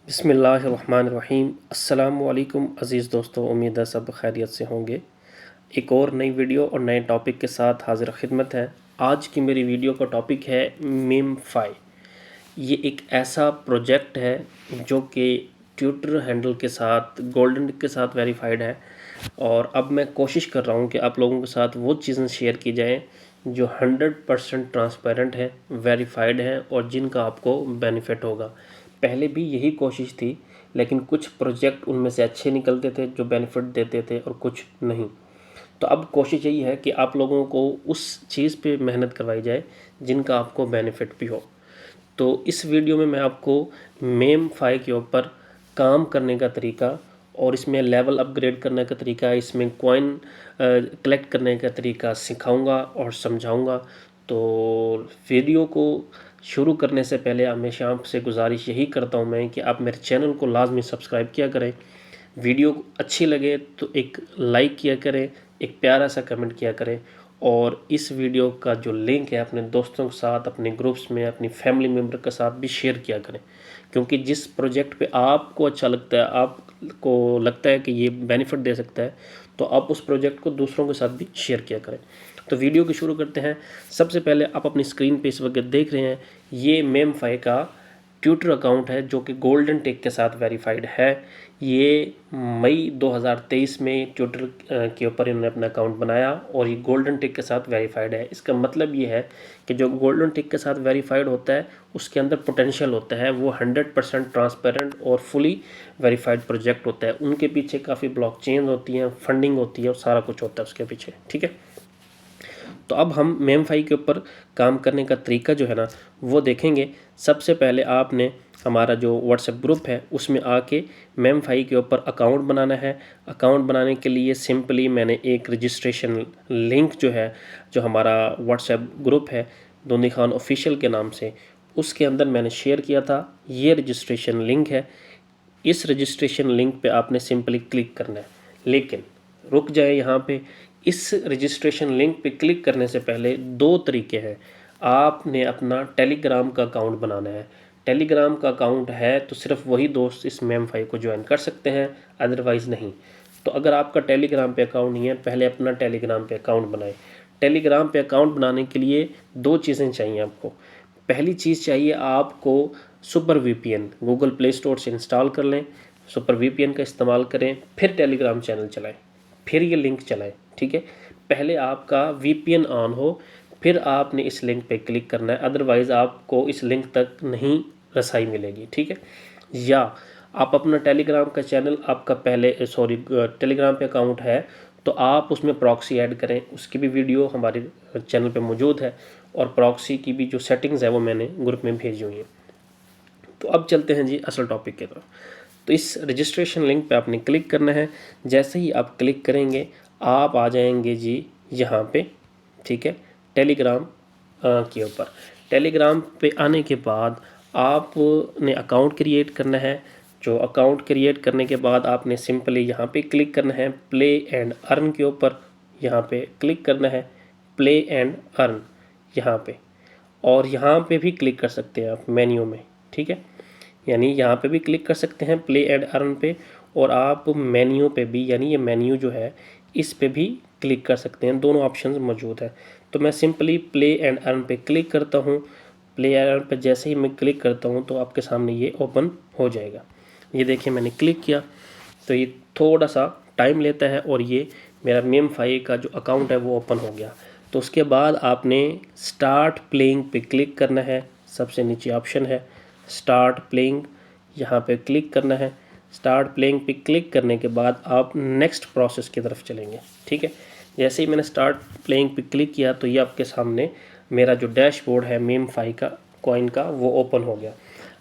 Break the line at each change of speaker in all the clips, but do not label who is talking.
बिस्मिल्लाहिर्रहमानिर्रहीम। अस्सलामुअलैकुम अज़ीज़ दोस्तों, उम्मीद है सब खैरियत से होंगे। एक और नई वीडियो और नए टॉपिक के साथ हाज़िर खिदमत है। आज की मेरी वीडियो का टॉपिक है मेमफाई। ये एक ऐसा प्रोजेक्ट है जो कि ट्विटर हैंडल के साथ गोल्डन टिक के साथ वेरीफाइड है, और अब मैं कोशिश कर रहा हूँ कि आप लोगों के साथ वो चीज़ें शेयर की जाएँ जो 100% ट्रांसपेरेंट है, वेरीफाइड है और जिनका आपको बेनिफिट होगा। पहले भी यही कोशिश थी, लेकिन कुछ प्रोजेक्ट उनमें से अच्छे निकलते थे जो बेनिफिट देते थे और कुछ नहीं। तो अब कोशिश यही है कि आप लोगों को उस चीज़ पे मेहनत करवाई जाए जिनका आपको बेनिफिट भी हो। तो इस वीडियो में मैं आपको मेमफाई के ऊपर काम करने का तरीका और इसमें लेवल अपग्रेड करने का तरीका, इसमें कॉइन कलेक्ट करने का तरीका सिखाऊंगा और समझाऊंगा। तो वीडियो को शुरू करने से पहले हमेशा आपसे गुजारिश यही करता हूं मैं कि आप मेरे चैनल को लाजमी सब्सक्राइब किया करें। वीडियो अच्छी लगे तो एक लाइक किया करें, एक प्यारा सा कमेंट किया करें, और इस वीडियो का जो लिंक है अपने दोस्तों के साथ, अपने ग्रुप्स में, अपनी फैमिली मेम्बर के साथ भी शेयर किया करें। क्योंकि जिस प्रोजेक्ट पे आपको अच्छा लगता है, आपको लगता है कि ये बेनिफिट दे सकता है, तो आप उस प्रोजेक्ट को दूसरों के साथ भी शेयर किया करें। तो वीडियो की शुरू करते हैं। सबसे पहले आप अपनी स्क्रीन पे इस वक्त देख रहे हैं, ये मेमफाई का ट्विटर अकाउंट है जो कि गोल्डन टिक के साथ वेरीफाइड है। ये मई 2023 में ट्विटर के ऊपर इन्होंने अपना अकाउंट बनाया और ये गोल्डन टिक के साथ वेरीफाइड है। इसका मतलब ये है कि जो गोल्डन टिक के साथ वेरीफाइड होता है उसके अंदर पोटेंशियल होता है, वो 100% ट्रांसपेरेंट और फुली वेरीफाइड प्रोजेक्ट होता है। उनके पीछे काफ़ी ब्लॉकचेन होती हैं, फंडिंग होती है और सारा कुछ होता है उसके पीछे। ठीक है, तो अब हम मेमफाई के ऊपर काम करने का तरीका जो है ना वो देखेंगे। सबसे पहले आपने हमारा जो व्हाट्सएप ग्रुप है उसमें आके मेमफाई के ऊपर अकाउंट बनाना है। अकाउंट बनाने के लिए सिंपली मैंने एक रजिस्ट्रेशन लिंक जो है, जो हमारा व्हाट्सएप ग्रुप है दोनी खान ऑफिशियल के नाम से, उसके अंदर मैंने शेयर किया था। ये रजिस्ट्रेशन लिंक है। इस रजिस्ट्रेशन लिंक पे आपने सिंपली क्लिक करना है। लेकिन रुक जाए यहाँ पे, इस रजिस्ट्रेशन लिंक पे क्लिक करने से पहले दो तरीके हैं। आपने अपना टेलीग्राम का अकाउंट बनाना है। टेलीग्राम का अकाउंट है तो सिर्फ वही दोस्त इस मेमफाई को ज्वाइन कर सकते हैं, अदरवाइज़ नहीं। तो अगर आपका टेलीग्राम पे अकाउंट नहीं है, पहले अपना टेलीग्राम पे अकाउंट बनाएं। टेलीग्राम पे अकाउंट बनाने के लिए दो चीज़ें चाहिए आपको। पहली चीज़ चाहिए आपको super VPN, Google play store से इंस्टॉल कर लें, सुपर वीपीएन का इस्तेमाल करें, फिर टेलीग्राम चैनल चलाएं, फिर ये लिंक चलाएं। ठीक है, पहले आपका वीपीएन ऑन हो, फिर आपने इस लिंक पे क्लिक करना है, अदरवाइज़ आपको इस लिंक तक नहीं रसाई मिलेगी। ठीक है, या आप अपना टेलीग्राम का चैनल आपका पहले टेलीग्राम पे अकाउंट है तो आप उसमें प्रॉक्सी ऐड करें। उसकी भी वीडियो हमारे चैनल पे मौजूद है और प्रॉक्सी की भी जो सेटिंग्स है वो मैंने ग्रुप में भेजी हुई है। तो अब चलते हैं जी असल टॉपिक की तरफ। तो इस रजिस्ट्रेशन लिंक पे आपने क्लिक करना है। जैसे ही आप क्लिक करेंगे आप आ जाएंगे जी यहाँ पे। ठीक है, टेलीग्राम के ऊपर। टेलीग्राम पे आने के बाद आपने अकाउंट क्रिएट करना है। जो अकाउंट क्रिएट करने के बाद आपने सिंपली यहाँ पे क्लिक करना है प्ले एंड अर्न के ऊपर। यहाँ पे क्लिक करना है प्ले एंड अर्न यहाँ पे, और यहाँ पे भी क्लिक कर सकते हैं आप मेन्यू में। ठीक है, यानी यहाँ पे भी क्लिक कर सकते हैं प्ले एंड अर्न पे, और आप मेन्यू पे भी, यानी ये मेन्यू जो है इस पे भी क्लिक कर सकते हैं। दोनों ऑप्शंस मौजूद है। तो मैं सिंपली प्ले एंड अर्न पे क्लिक करता हूँ। प्ले एंड अर्न पे जैसे ही मैं क्लिक करता हूँ तो आपके सामने ये ओपन हो जाएगा। ये देखिए मैंने क्लिक किया तो ये थोड़ा सा टाइम लेता है और ये मेरा मेमफाई का जो अकाउंट है वो ओपन हो गया। तो उसके बाद आपने स्टार्ट प्लेइंग पे क्लिक करना है। सबसे नीचे ऑप्शन है स्टार्ट प्लेइंग, यहाँ पे क्लिक करना है। स्टार्ट प्लेइंग पे क्लिक करने के बाद आप नेक्स्ट प्रोसेस की तरफ चलेंगे। ठीक है, जैसे ही मैंने स्टार्ट प्लेइंग पे क्लिक किया तो ये आपके सामने मेरा जो डैशबोर्ड है मेमफाई का कॉइन का वो ओपन हो गया।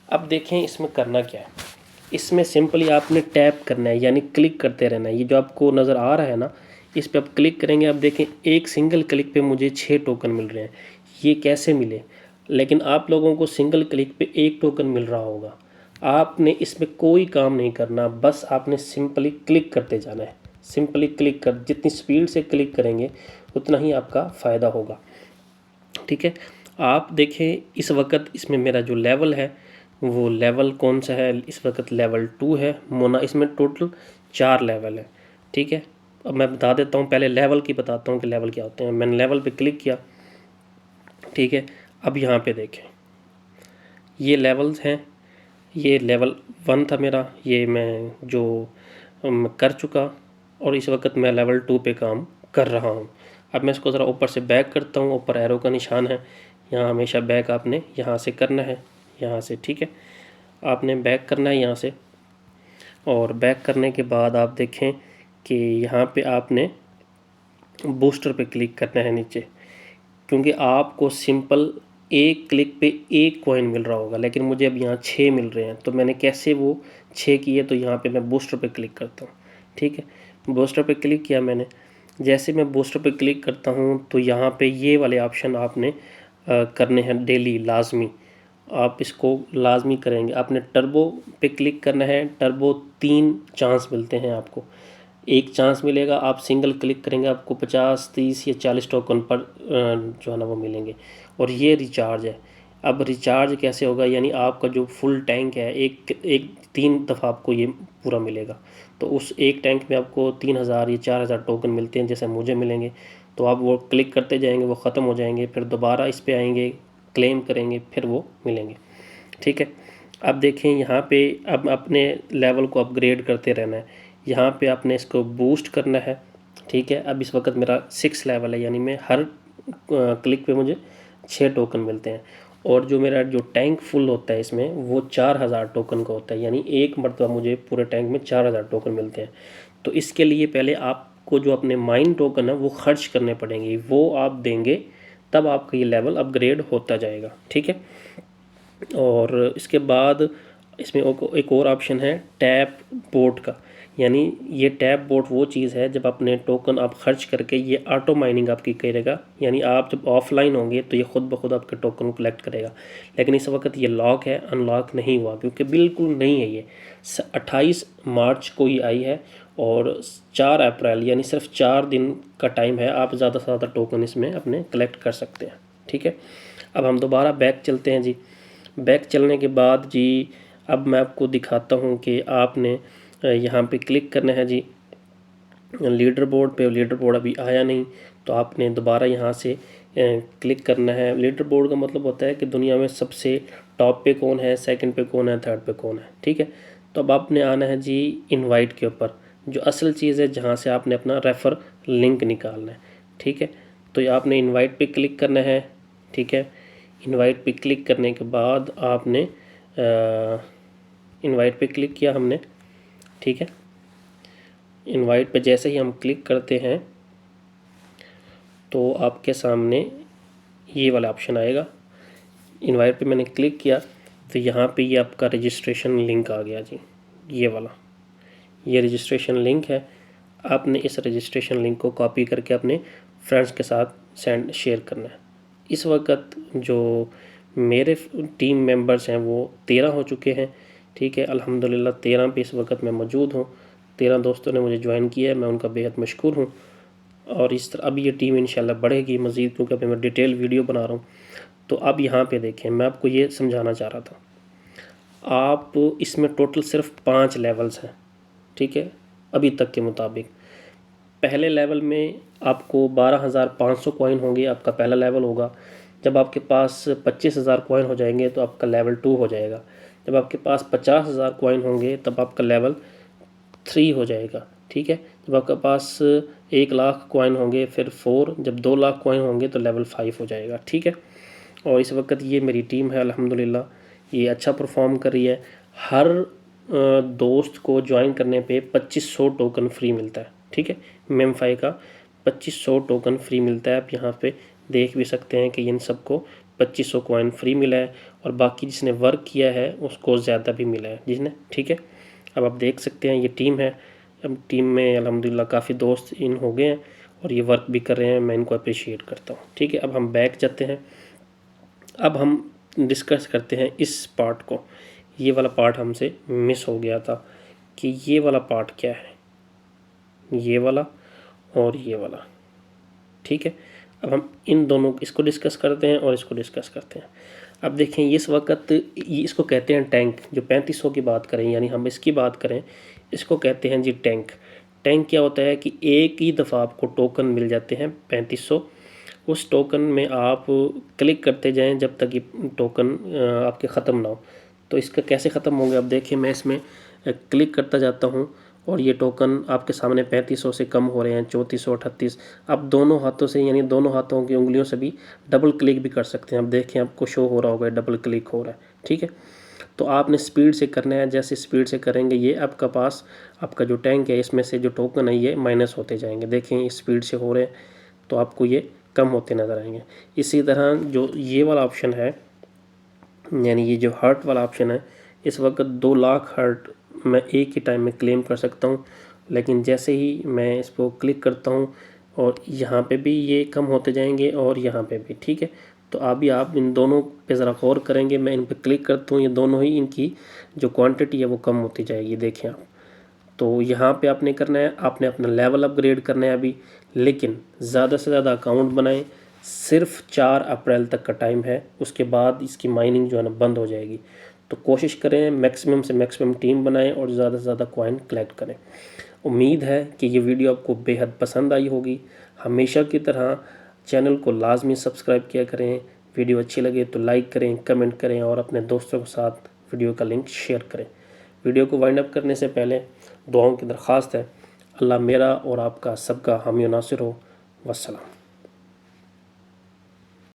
अब देखें इसमें करना क्या है। इसमें सिंपली आपने टैप करना है, यानी क्लिक करते रहना है। ये जो आपको नज़र आ रहा है ना, इस पर आप क्लिक करेंगे। आप देखें एक सिंगल क्लिक पे मुझे 6 टोकन मिल रहे हैं। ये कैसे मिले? लेकिन आप लोगों को सिंगल क्लिक पे 1 टोकन मिल रहा होगा। आपने इसमें कोई काम नहीं करना, बस आपने सिंपली क्लिक करते जाना है। सिंपली क्लिक कर, जितनी स्पीड से क्लिक करेंगे उतना ही आपका फ़ायदा होगा। ठीक है, आप देखें इस वक्त इसमें मेरा जो लेवल है वो लेवल कौन सा है, इस वक्त लेवल 2 है मोना। इसमें टोटल 4 लेवल है, ठीक है। अब मैं बता देता हूँ, पहले लेवल की बताता हूँ कि लेवल क्या होते हैं। मैंने लेवल पे क्लिक किया, ठीक है। अब यहाँ पे देखें, ये लेवल्स हैं। ये लेवल 1 था मेरा, ये मैं जो कर चुका, और इस वक्त मैं लेवल 2 पे काम कर रहा हूँ। अब मैं इसको ज़रा ऊपर से बैक करता हूँ, ऊपर एरो का निशान है, यहाँ हमेशा बैक आपने यहाँ से करना है, यहाँ से, ठीक है। आपने बैक करना है यहाँ से, और बैक करने के बाद आप देखें कि यहाँ पे आपने बूस्टर पे क्लिक करना है नीचे, क्योंकि आपको सिंपल एक क्लिक पे एक कॉइन मिल रहा होगा, लेकिन मुझे अब यहाँ 6 मिल रहे हैं। तो मैंने कैसे वो 6 किए, तो यहाँ पे मैं बूस्टर पे क्लिक करता हूँ, ठीक है। बूस्टर पे क्लिक किया मैंने। जैसे मैं बूस्टर पे क्लिक करता हूँ तो यहाँ पे ये वाले ऑप्शन आपने करने हैं डेली, लाजमी। आप इसको लाजमी करेंगे। आपने टर्बो पे क्लिक करना है। टर्बो 3 चांस मिलते हैं आपको। एक चांस मिलेगा, आप सिंगल क्लिक करेंगे, आपको 50, 30 या 40 टोकन पर जो है ना वो मिलेंगे। और ये रिचार्ज है। अब रिचार्ज कैसे होगा, यानी आपका जो फुल टैंक है, एक 3 दफ़ा आपको ये पूरा मिलेगा। तो उस एक टैंक में आपको 3000 या 4000 टोकन मिलते हैं, जैसे मुझे मिलेंगे। तो आप वो क्लिक करते जाएंगे, वो ख़त्म हो जाएंगे, फिर दोबारा इस पर आएंगे, क्लेम करेंगे, फिर वो मिलेंगे, ठीक है। अब देखें यहाँ पे, अब अपने लेवल को अपग्रेड करते रहना है। यहाँ पे आपने इसको बूस्ट करना है, ठीक है। अब इस वक्त मेरा 6 लेवल है, यानी मैं हर क्लिक पे मुझे 6 टोकन मिलते हैं। और जो मेरा जो टैंक फुल होता है इसमें, वो 4000 टोकन का होता है, यानी एक मरतबा मुझे पूरे टैंक में 4000 टोकन मिलते हैं। तो इसके लिए पहले आपको जो अपने माइन टोकन है वो खर्च करने पड़ेंगे, वो आप देंगे, तब आपका ये लेवल अपग्रेड होता जाएगा, ठीक है। और इसके बाद इसमें एक और ऑप्शन है टैप बोट का। यानी ये टैप बोट वो चीज़ है, जब अपने टोकन आप खर्च करके ये ऑटो माइनिंग आपकी करेगा। यानी आप जब ऑफलाइन होंगे तो ये ख़ुद ब खुद आपके टोकन को कलेक्ट करेगा। लेकिन इस वक्त ये लॉक है, अनलॉक नहीं हुआ, क्योंकि बिल्कुल नहीं है ये। 28 मार्च को ही आई है, और 4 अप्रैल यानी सिर्फ 4 दिन का टाइम है। आप ज़्यादा से ज़्यादा टोकन इसमें अपने कलेक्ट कर सकते हैं, ठीक है। अब हम दोबारा बैक चलते हैं जी। बैक चलने के बाद जी, अब मैं आपको दिखाता हूँ कि आपने यहाँ पे क्लिक करना है जी लीडर बोर्ड पे। लीडर बोर्ड अभी आया नहीं, तो आपने दोबारा यहाँ से क्लिक करना है। लीडर बोर्ड का मतलब होता है कि दुनिया में सबसे टॉप पे कौन है, सेकंड पे कौन है, थर्ड पे कौन है, ठीक है। तो अब आपने आना है जी इनवाइट के ऊपर, जो असल चीज़ है, जहाँ से आपने अपना रेफ़र लिंक निकालना है, ठीक है। तो ये आपने इनवाइट पे क्लिक करना है, ठीक है। इनवाइट पे क्लिक करने के बाद आपने इनवाइट पे क्लिक किया हमने, ठीक है। इनवाइट पे जैसे ही हम क्लिक करते हैं तो आपके सामने ये वाला ऑप्शन आएगा। इनवाइट पे मैंने क्लिक किया तो यहाँ पे ये आपका रजिस्ट्रेशन लिंक आ गया जी, ये वाला, ये रजिस्ट्रेशन लिंक है। आपने इस रजिस्ट्रेशन लिंक को कॉपी करके अपने फ्रेंड्स के साथ शेयर करना है। इस वक्त जो मेरे टीम मेंबर्स हैं वो 13 हो चुके हैं, ठीक है। अल्हम्दुलिल्लाह 13 पे इस वक्त मैं मौजूद हूँ। 13 दोस्तों ने मुझे ज्वाइन किया है, मैं उनका बेहद मशकूर हूँ। और इस तरह अब ये टीम इंशाल्लाह बढ़ेगी मज़ीद, क्योंकि अभी मैं डिटेल वीडियो बना रहा हूँ। तो अब यहाँ पे देखें, मैं आपको ये समझाना चाह रहा था, आप इसमें टोटल सिर्फ 5 लेवल्स हैं, ठीक है, अभी तक के मुताबिक। पहले लेवल में आपको 12,500 कॉइन होंगे, आपका पहला लेवल होगा। जब आपके पास 25,000 कॉइन हो जाएंगे तो आपका लेवल 2 हो जाएगा। जब आपके पास 50,000 कॉइन होंगे तब आपका लेवल 3 हो जाएगा, ठीक है। जब आपके पास 1,00,000 कॉइन होंगे फिर 4, जब 2,00,000 कॉइन होंगे तो लेवल 5 हो जाएगा, ठीक है। और इस वक्त ये मेरी टीम है, अल्हम्दुलिल्लाह ये अच्छा परफॉर्म कर रही है। हर दोस्त को ज्वाइन करने पे 2500 टोकन फ्री मिलता है, ठीक है। मेम5 का 2500 टोकन फ्री मिलता है। आप यहाँ पे देख भी सकते हैं कि इन सबको 2500 कॉइन फ्री मिला है, और बाकी जिसने वर्क किया है उसको ज़्यादा भी मिला है जिसने, ठीक है। अब आप देख सकते हैं ये टीम है। अब टीम में अल्हम्दुलिल्लाह काफ़ी दोस्त इन हो गए हैं और ये वर्क भी कर रहे हैं, मैं इनको अप्रिशिएट करता हूँ, ठीक है। अब हम बैक जाते हैं। अब हम डिस्कस करते हैं इस पार्ट को। ये वाला पार्ट हमसे मिस हो गया था कि ये वाला पार्ट क्या है, ये वाला और ये वाला, ठीक है। अब हम इन दोनों इसको डिस्कस करते हैं और इसको डिस्कस करते हैं। अब देखें इस वक्त इसको कहते हैं टैंक। जो 3500 की बात करें, यानी हम इसकी बात करें, इसको कहते हैं जी टैंक। टैंक क्या होता है कि एक ही दफ़ा आपको टोकन मिल जाते हैं 3500। उस टोकन में आप क्लिक करते जाएं जब तक ये टोकन आपके ख़त्म ना हो। तो इसका कैसे ख़त्म होंगे, अब देखिए मैं इसमें क्लिक करता जाता हूँ और ये टोकन आपके सामने 3500 से कम हो रहे हैं, 3400, 38। आप दोनों हाथों से, यानी दोनों हाथों की उंगलियों से भी डबल क्लिक भी कर सकते हैं। अब देखें आपको शो हो रहा होगा डबल क्लिक हो रहा है, ठीक है। तो आपने स्पीड से करना है, जैसे स्पीड से करेंगे ये आपका पास आपका जो टैंक है इसमें से जो टोकन है ये माइनस होते जाएंगे। देखें स्पीड से हो रहे हैं तो आपको ये कम होते नज़र आएंगे। इसी तरह जो ये वाला ऑप्शन है, यानी ये जो हर्ट वाला ऑप्शन है, इस वक्त 2 लाख हर्ट मैं एक ही टाइम में क्लेम कर सकता हूँ। लेकिन जैसे ही मैं इस पर क्लिक करता हूँ और यहाँ पे भी ये कम होते जाएंगे और यहाँ पे भी, ठीक है। तो अभी आप इन दोनों पे ज़रा गौर करेंगे, मैं इन पे क्लिक करता हूँ, ये दोनों ही इनकी जो क्वांटिटी है वो कम होती जाएगी, देखें आप। तो यहाँ पे आपने करना है, आपने अपना लेवल अपग्रेड करना है अभी, लेकिन ज़्यादा से ज़्यादा अकाउंट बनाएं। सिर्फ 4 अप्रैल तक का टाइम है, उसके बाद इसकी माइनिंग जो है ना बंद हो जाएगी। तो कोशिश करें मैक्सिमम से मैक्सिमम टीम बनाएं और ज़्यादा से ज़्यादा कॉइन कलेक्ट करें। उम्मीद है कि ये वीडियो आपको बेहद पसंद आई होगी। हमेशा की तरह चैनल को लाजमी सब्सक्राइब किया करें। वीडियो अच्छी लगे तो लाइक करें, कमेंट करें और अपने दोस्तों के साथ वीडियो का लिंक शेयर करें। वीडियो को वाइंड अप करने से पहले दुआओं की दरख्वास्त है। अल्लाह मेरा और आपका सबका हामी नासिर हो। वस्सलाम।